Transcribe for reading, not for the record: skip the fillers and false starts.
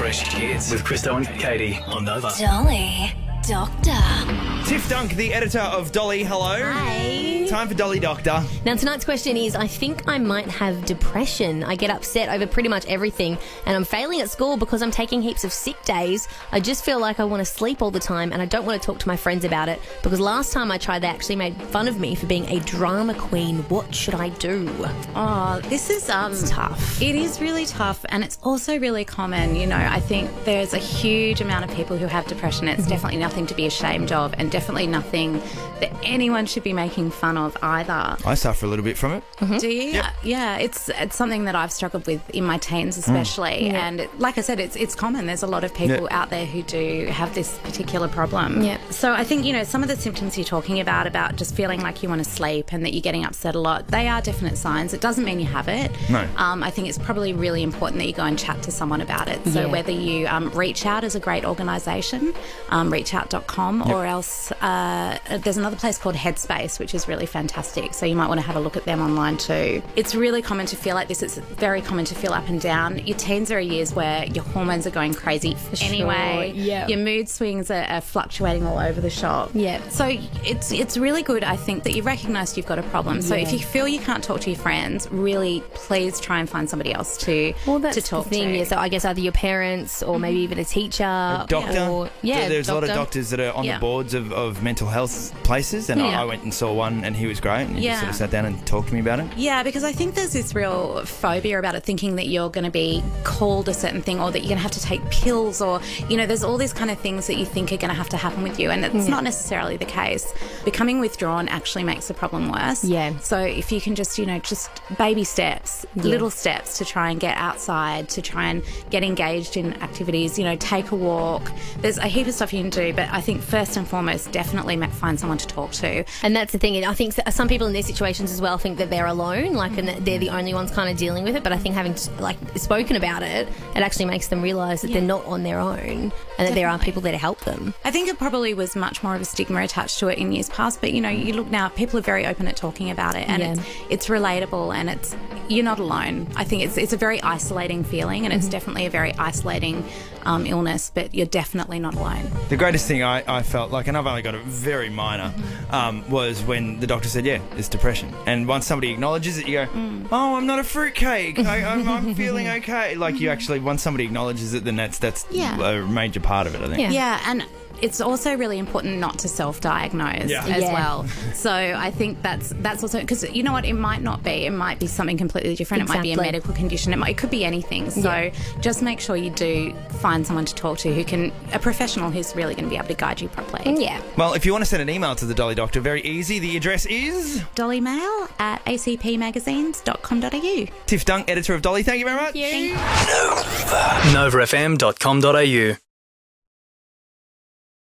Fresh Hits with Christo and Katie on Nova. Dolly Doctor. Tiff Dunk, the editor of Dolly, hello. Hi. Time for Dolly Doctor. Now, tonight's question is, I think I might have depression. I get upset over pretty much everything, and I'm failing at school because I'm taking heaps of sick days. I just feel like I want to sleep all the time, and I don't want to talk to my friends about it because last time I tried, they actually made fun of me for being a drama queen. What should I do? Oh, this is It's tough. It is really tough, and it's also really common. You know, I think there's a huge amount of people who have depression. It's definitely nothing to be ashamed of, and definitely nothing that anyone should be making fun of either. I suffer a little bit from it. Do you? Yep. Yeah, it's something that I've struggled with in my teens especially, and like I said, it's common. There's a lot of people out there who do have this particular problem. Yeah. So I think, you know, some of the symptoms you're talking about just feeling like you want to sleep and that you're getting upset a lot, they are definite signs. It doesn't mean you have it. No. I think it's probably really important that you go and chat to someone about it. So whether you Reach Out is a great organisation, reachout.com, or else there's another place called Headspace, which is really fantastic. So you might want to have a look at them online too. It's really common to feel like this. It's very common to feel up and down. Your teens are years where your hormones are going crazy anyway. Yeah. Your mood swings are fluctuating all over the shop. Yeah. So it's really good, I think, that you've recognised you've got a problem. So if you feel you can't talk to your friends, really please try and find somebody else to talk the thing. to. Yeah, so I guess either your parents or maybe even a teacher. A doctor. Or, There's a lot of doctors that are on the boards of mental health places, and I went and saw one, and he was great, and he just sort of sat down and talked to me about it. Yeah, because I think there's this real phobia about it, thinking that you're going to be called a certain thing, or that you're going to have to take pills, or, you know, there's all these kind of things that you think are going to have to happen with you, and it's not necessarily the case. Becoming withdrawn actually makes the problem worse. Yeah. So if you can just, you know, just baby steps, little steps to try and get outside, to try and get engaged in activities, you know, take a walk. There's a heap of stuff you can do, but I think first and foremost, definitely find someone to talk to. And that's the thing. I think some people in these situations as well think that they're alone, like, and that they're the only ones kind of dealing with it. But I think having spoken about it, it actually makes them realise that they're not on their own, and that there are people there to help them. I think it probably was much more of a stigma attached to it in years past, but, you know, you look now, people are very open at talking about it, and it's relatable, and you're not alone. I think it's a very isolating feeling, and it's definitely a very isolating illness, but you're definitely not alone. The greatest thing I felt like, and I've only got a very minor, was when the doctor said, it's depression. And once somebody acknowledges it, you go, oh, I'm not a fruitcake. I'm feeling okay. Like, you actually, once somebody acknowledges it, then that's a major part of it, I think. Yeah, and it's also really important not to self-diagnose as well. So I think that's also, because you know what, it might not be. It might be something completely different. Exactly. It might be a medical condition. It could be anything. So just make sure you do find someone to talk to a professional who's really going to be able to guide you properly. Yeah. Well, if you want to send an email to the Dolly Doctor, very easy. The address is dollymail@acpmagazines.com.au. Tiff Dunk, editor of Dolly. Thank you very much. Thank you. NovaFM.com.au